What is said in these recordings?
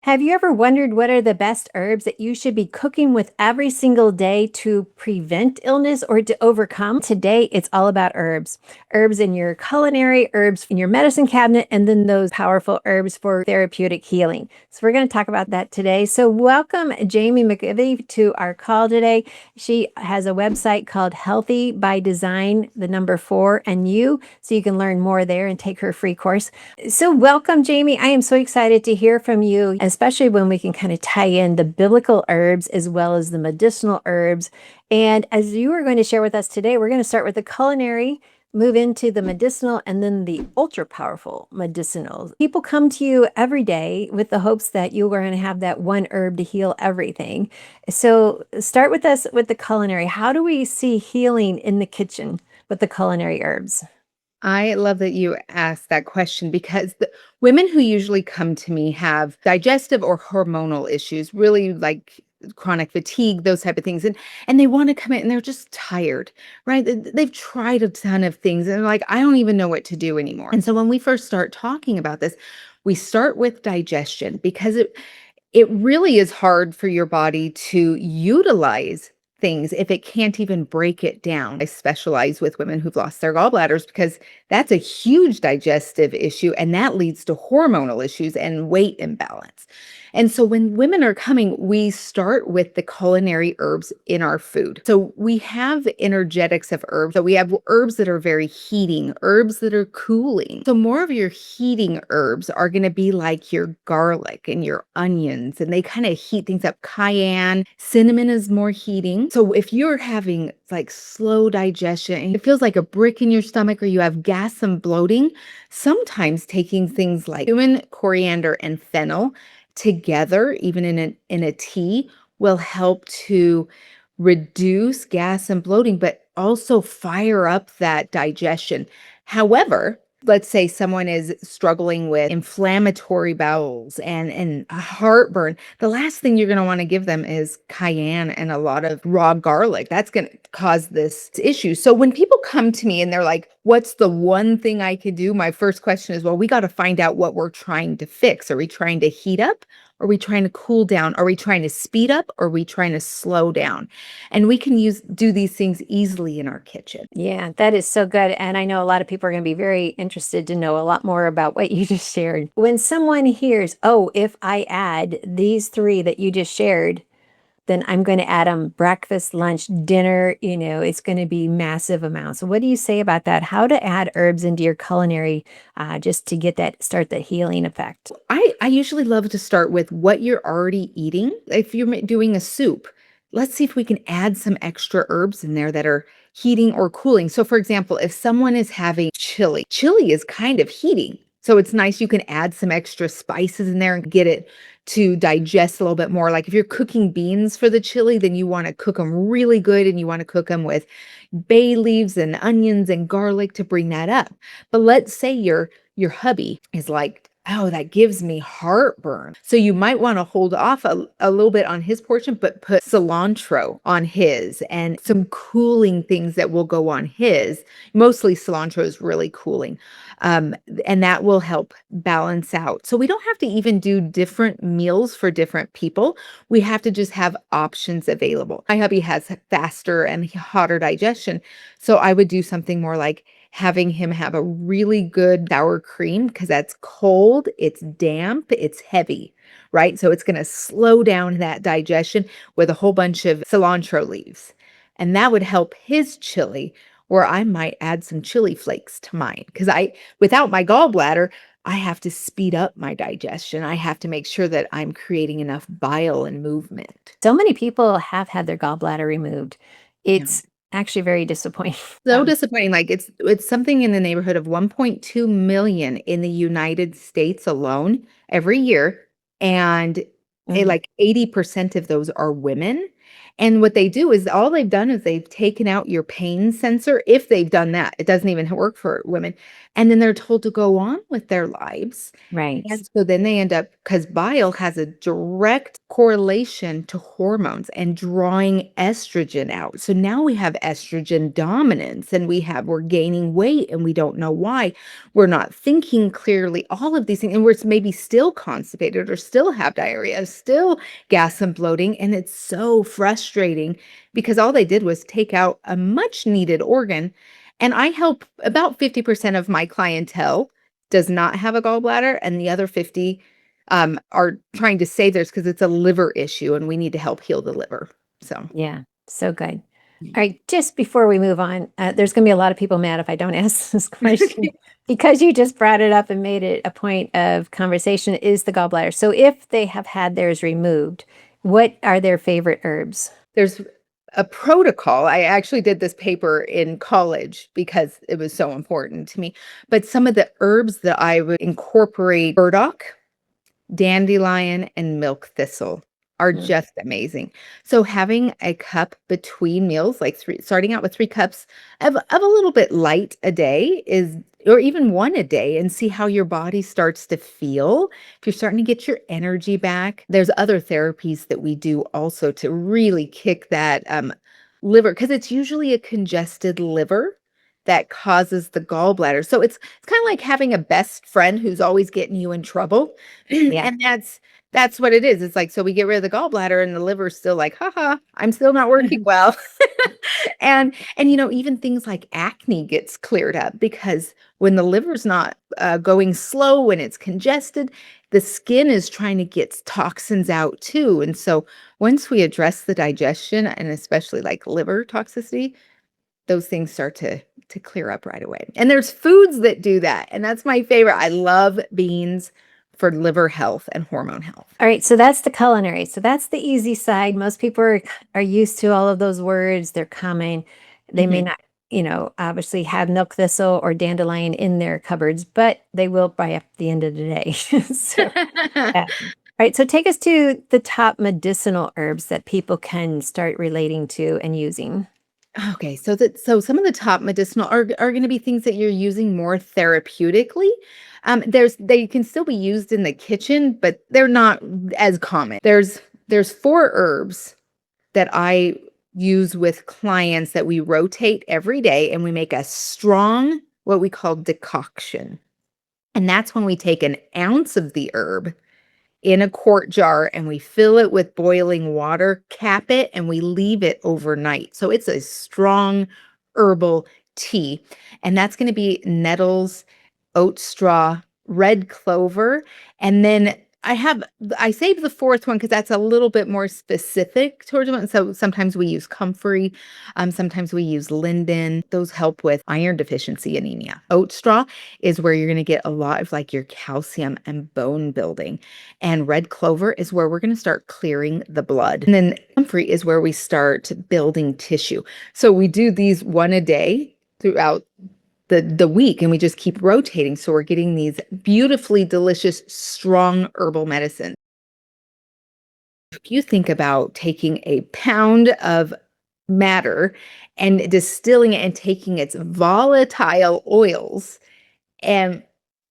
Have you ever wondered what are the best herbs that you should be cooking with every single day to prevent illness or to overcome? Today, it's all about herbs. Herbs in your culinary, herbs in your medicine cabinet, and then those powerful herbs for therapeutic healing. So, we're going to talk about that today. So, welcome Jamie McGivey to our call today. She has a website called Healthy by Design, the number 4, and you, so you can learn more there and take her free course. So, welcome, Jamie. I am so excited to hear from you, especially when we can kind of tie in the biblical herbs as well as the medicinal herbs. And as you are going to share with us today, we're going to start with the culinary, move into the medicinal, and then the ultra powerful medicinals. People come to you every day with the hopes that you are going to have that one herb to heal everything. So, start with us with the culinary. How do we see healing in the kitchen with the culinary herbs? I love that you asked that question because the women who usually come to me have digestive or hormonal issues, really like chronic fatigue, those type of things. And they want to come in and they're just tired, right? They've tried a ton of things and they're like, I don't even know what to do anymore. And so when we first start talking about this, we start with digestion because it really is hard for your body to utilize things if it can't even break it down. I specialize with women who've lost their gallbladders because that's a huge digestive issue and that leads to hormonal issues and weight imbalance. And so when women are coming, we start with the culinary herbs in our food. So we have energetics of herbs. So we have herbs that are very heating, herbs that are cooling. So more of your heating herbs are going to be like your garlic and your onions, and they kind of heat things up. Cayenne, cinnamon is more heating. So if you're having like slow digestion and it feels like a brick in your stomach or you have gas and bloating, sometimes taking things like cumin, coriander, and fennel together, even in a tea, will help to reduce gas and bloating, but also fire up that digestion. However, let's say someone is struggling with inflammatory bowels and a heartburn, the last thing you're going to want to give them is cayenne and a lot of raw garlic. That's going to cause this issue. So when people come to me and they're like, what's the one thing I could do? My first question is, well, we got to find out what we're trying to fix. Are we trying to heat up? Are we trying to cool down? Are we trying to speed up? Or are we trying to slow down? And we can do these things easily in our kitchen. Yeah, that is so good. And I know a lot of people are going to be very interested to know a lot more about what you just shared. When someone hears, oh, if I add these three that you just shared, then I'm going to add them breakfast, lunch, dinner, it's going to be massive amounts. So what do you say about that? How to add herbs into your culinary just to start the healing effect? I usually love to start with what you're already eating. If you're doing a soup, let's see if we can add some extra herbs in there that are heating or cooling. So, for example, if someone is having chili is kind of heating. So, it's nice you can add some extra spices in there and get it to digest a little bit more. Like if you're cooking beans for the chili, then you want to cook them really good and you want to cook them with bay leaves and onions and garlic to bring that up. But let's say your hubby is like, oh, that gives me heartburn. So you might want to hold off a little bit on his portion, but put cilantro on his and some cooling things that will go on his. Mostly cilantro is really cooling. And that will help balance out. So we don't have to even do different meals for different people. We have to just have options available. My hubby has faster and hotter digestion. So I would do something more like having him have a really good sour cream because that's cold, it's damp, it's heavy, right? So it's going to slow down that digestion with a whole bunch of cilantro leaves. And that would help his chili, where I might add some chili flakes to mine because without my gallbladder, I have to speed up my digestion. I have to make sure that I'm creating enough bile and movement. So many people have had their gallbladder removed. Yeah. It's actually very disappointing. So disappointing, like, it's something in the neighborhood of 1.2 million in the United States alone every year, and, Mhm. like, 80% of those are women, And what they do is all they've done is they've taken out your pain sensor, if they've done that. It doesn't even work for women. And then they're told to go on with their lives. Right. And so then they end up, because bile has a direct correlation to hormones and drawing estrogen out. So now we have estrogen dominance and we're gaining weight and we don't know why. We're not thinking clearly, all of these things. And we're maybe still constipated or still have diarrhea, still gas and bloating. And it's so frustrating because all they did was take out a much needed organ. And I help about 50% of my clientele does not have a gallbladder, and the other 50 are trying to save theirs because it's a liver issue and we need to help heal the liver. So, Yeah. So good. All right. Just before we move on, there's going to be a lot of people mad if I don't ask this question because you just brought it up and made it a point of conversation is the gallbladder. So if they have had theirs removed, what are their favorite herbs? there's a protocol. I actually did this paper in college because it was so important to me. But some of the herbs that I would incorporate, burdock, dandelion, and milk thistle are Mm. just amazing. So having a cup between meals, like starting out with 3 cups of a little bit light a day is, or even one a day, and see how your body starts to feel. If you're starting to get your energy back, there's other therapies that we do also to really kick that liver, because it's usually a congested liver that causes the gallbladder. So it's kind of like having a best friend who's always getting you in trouble. Yeah. And that's what it is. It's like, so we get rid of the gallbladder and the liver's still like, haha, I'm still not working well. And even things like acne gets cleared up because when the liver's not going slow, when it's congested, the skin is trying to get toxins out too. And so once we address the digestion and especially like liver toxicity, those things start to clear up right away. And there's foods that do that. And that's my favorite. I love beans for liver health and hormone health. All right, so that's the culinary. So that's the easy side. Most people are used to all of those words. They're common. They may Mhm. not, obviously have milk thistle or dandelion in their cupboards, but they will by at the end of the day. So, all right, so take us to the top medicinal herbs that people can start relating to and using. Okay, so some of the top medicinal are going to be things that you're using more therapeutically. They can still be used in the kitchen, but they're not as common. There's 4 herbs that I use with clients that we rotate every day, and we make a strong, what we call decoction. And that's when we take an ounce of the herb in a quart jar and we fill it with boiling water, cap it, and we leave it overnight. So it's a strong herbal tea. And that's going to be nettles, oat straw, red clover, and then I saved the 4th one because that's a little bit more specific towards one. So sometimes we use comfrey, sometimes we use linden. Those help with iron deficiency anemia. Oat straw is where you're going to get a lot of like your calcium and bone building. And red clover is where we're going to start clearing the blood. And then comfrey is where we start building tissue. So we do these one a day throughout the week, and we just keep rotating. So we're getting these beautifully delicious, strong herbal medicines. If you think about taking a pound of matter and distilling it and taking its volatile oils, and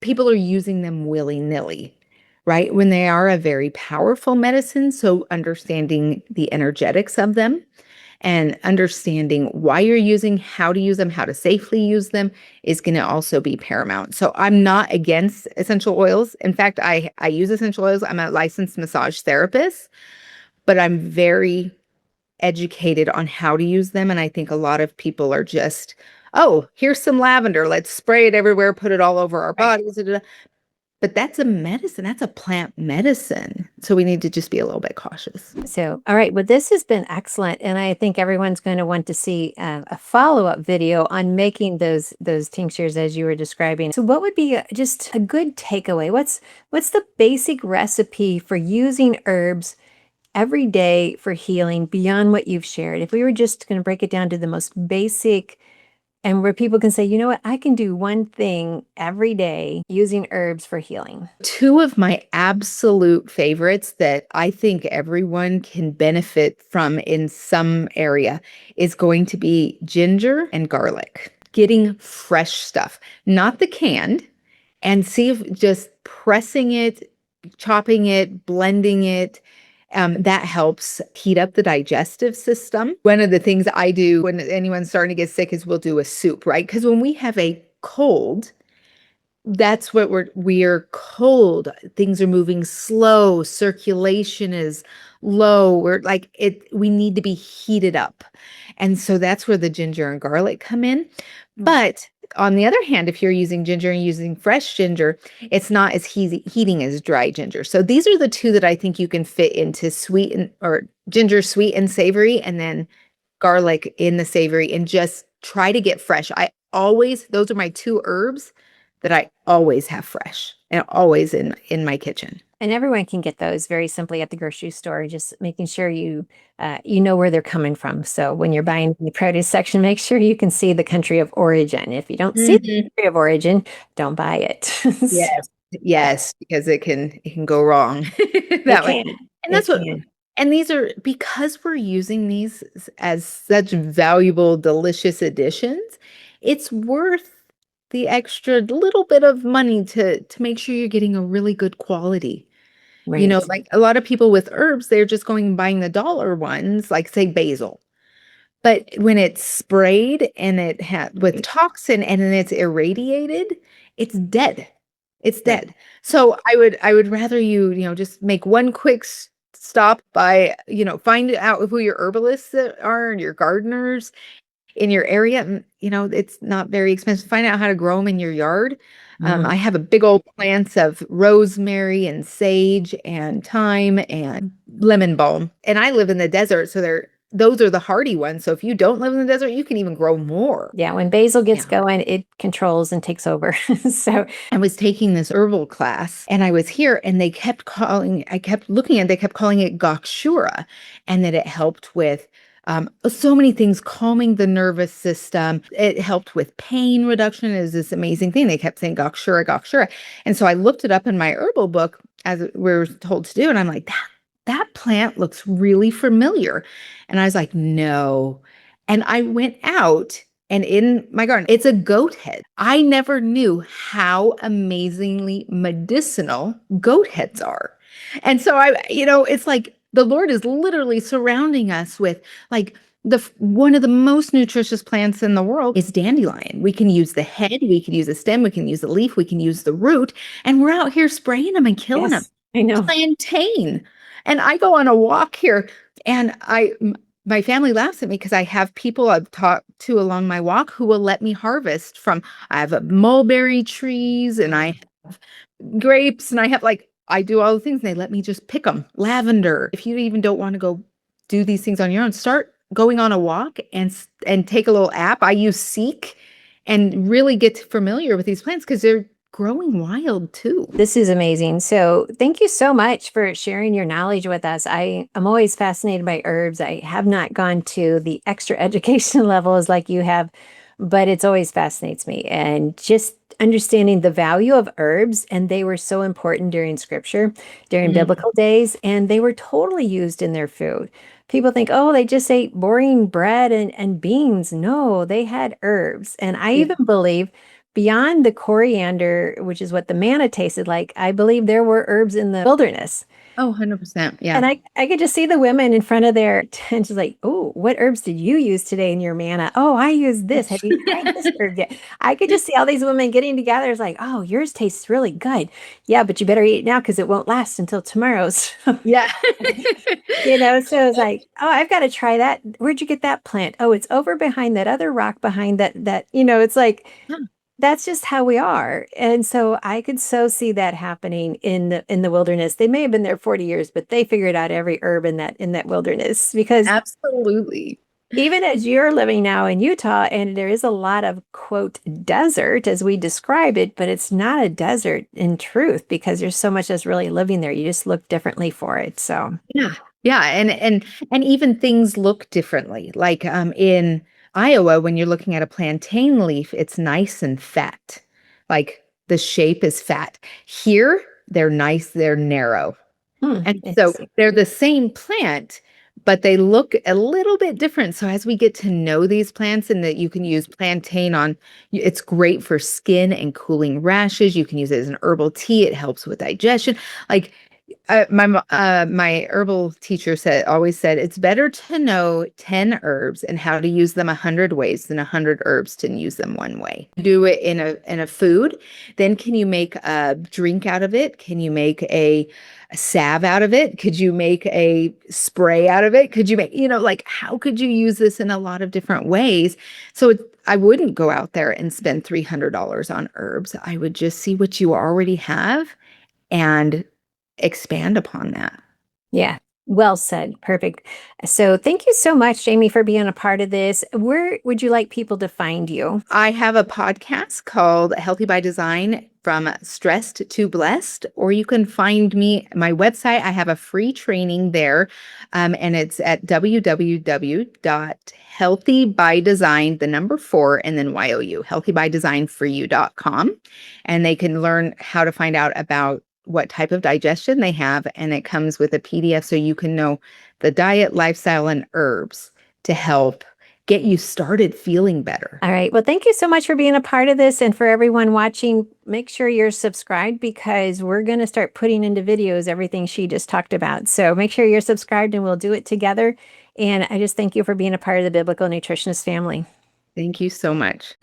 people are using them willy-nilly, right? When they are a very powerful medicine. So understanding the energetics of them and understanding why you're using, how to use them, how to safely use them is going to also be paramount. So I'm not against essential oils. In fact, I use essential oils. I'm a licensed massage therapist, but I'm very educated on how to use them. And I think a lot of people are just, oh, here's some lavender. Let's spray it everywhere, put it all over our Right. bodies. Da, da, da. But that's a medicine. That's a plant medicine. So we need to just be a little bit cautious. So, all right. Well, this has been excellent, and I think everyone's going to want to see a follow-up video on making those tinctures as you were describing. So, what would be just a good takeaway? What's the basic recipe for using herbs every day for healing beyond what you've shared? If we were just going to break it down to the most basic and where people can say, you know what, I can do one thing every day using herbs for healing. Two of my absolute favorites that I think everyone can benefit from in some area is going to be ginger and garlic. Getting fresh stuff, not the canned, and see if just pressing it, chopping it, blending it, that helps heat up the digestive system. One of the things I do when anyone's starting to get sick is we'll do a soup, right? Because when we have a cold, that's what we're cold. Things are moving slow. Circulation is low. We're like we need to be heated up. And so that's where the ginger and garlic come in. But on the other hand, if you're using ginger and using fresh ginger, it's not as heating as dry ginger. So these are the two that I think you can fit into or ginger sweet and savory, and then garlic in the savory, and just try to get fresh. Those are my two herbs that I always have fresh and always in my kitchen. And everyone can get those very simply at the grocery store, just making sure you know where they're coming from. So when you're buying the produce section, make sure you can see the country of origin. If you don't see the Mhm. country of origin, don't buy it. So, Yes. Yes, because it can go wrong it that way. can. And It that's what can. and these are because we're using these as such valuable, delicious additions, it's worth the extra little bit of money to make sure you're getting a really good quality. Right. Like a lot of people with herbs, they're just going and buying the dollar ones, like say basil. But when it's sprayed and it had with toxin and then it's irradiated, it's dead. It's Right. dead. So I would rather just make one quick stop by, find out who your herbalists are and your gardeners in your area. And, it's not very expensive. Find out how to grow them in your yard. Mhm. I have a big old plants of rosemary and sage and thyme and lemon balm. And I live in the desert, so those are the hardy ones. So if you don't live in the desert, you can even grow more. Yeah, when basil gets Yeah. going, it controls and takes over. So, I was taking this herbal class and I was here and I kept looking at, they kept calling it Gokshura, and that it helped with so many things, calming the nervous system. It helped with pain reduction. It was this amazing thing. They kept saying Gokshura, Gokshura. And so I looked it up in my herbal book as we were told to do. And I'm like, that plant looks really familiar. And I was like, no. And I went out and in my garden, it's a goat head. I never knew how amazingly medicinal goat heads are. And so it's like the Lord is literally surrounding us with like one of the most nutritious plants in the world is dandelion. We can use the head, we can use the stem, we can use the leaf, we can use the root, and we're out here spraying them and killing them. yes, I know. Plantain. And I go on a walk here and my family laughs at me because I have people I've talked to along my walk who will let me harvest from. I have mulberry trees and I have grapes and I do all the things and they let me just pick them. Lavender. If you even don't want to go do these things on your own, start going on a walk and take a little app. I use Seek and really get familiar with these plants because they're growing wild too. This is amazing. So, thank you so much for sharing your knowledge with us. I am always fascinated by herbs. I have not gone to the extra education levels like you have, but it's always fascinates me. And just understanding the value of herbs, and they were so important during scripture, during Mm. biblical days, and they were totally used in their food. People think, oh, they just ate boring bread and beans. No, they had herbs. And I Yeah. even believe beyond the coriander, which is what the manna tasted like, I believe there were herbs in the wilderness. Oh, 100%. Yeah. And I could just see the women in front of their tent, just like, oh, what herbs did you use today in your manna? Oh, I used this. Have you tried this herb yet? I could just see all these women getting together. It's like, oh, yours tastes really good. Yeah, but you better eat it now because it won't last until tomorrow. So, Yeah. so it's like, oh, I've got to try that. Where'd you get that plant? Oh, it's over behind that other rock behind that, it's like, that's just how we are. And so I could so see that happening in the wilderness. They may have been there 40 years, but they figured out every herb in that wilderness because Absolutely. even as you're living now in Utah, and there is a lot of quote desert as we describe it, but it's not a desert in truth because there's so much that's really living there. You just look differently for it. So Yeah. Yeah. And even things look differently. Like in Iowa, when you're looking at a plantain leaf, it's nice and fat. Like the shape is fat. Here, they're nice, they're narrow. And so Interesting. they're the same plant, but they look a little bit different. So as we get to know these plants and that you can use plantain on, it's great for skin and cooling rashes. You can use it as an herbal tea. It helps with digestion. Like my herbal teacher always said it's better to know 10 herbs and how to use them 100 ways than 100 herbs to use them one way. Do it in a food, then can you make a drink out of it? Can you make a salve out of it? Could you make a spray out of it? Could you make, like how could you use this in a lot of different ways? So I wouldn't go out there and spend $300 on herbs. I would just see what you already have and expand upon that. Yeah. Well said. Perfect. So thank you so much, Jamie, for being a part of this. Where would you like people to find you? I have a podcast called Healthy by Design, From Stressed to Blessed, or you can find me, my website. I have a free training there, and it's at www.healthybydesign, the number 4, and then YOU, healthybydesignforyou.com. And they can learn how to find out about what type of digestion they have, and it comes with a PDF so you can know the diet, lifestyle, and herbs to help get you started feeling better. All right. Well, thank you so much for being a part of this. And for everyone watching, make sure you're subscribed because we're going to start putting into videos everything she just talked about. So make sure you're subscribed and we'll do it together. And I just thank you for being a part of the Biblical Nutritionist family. Thank you so much.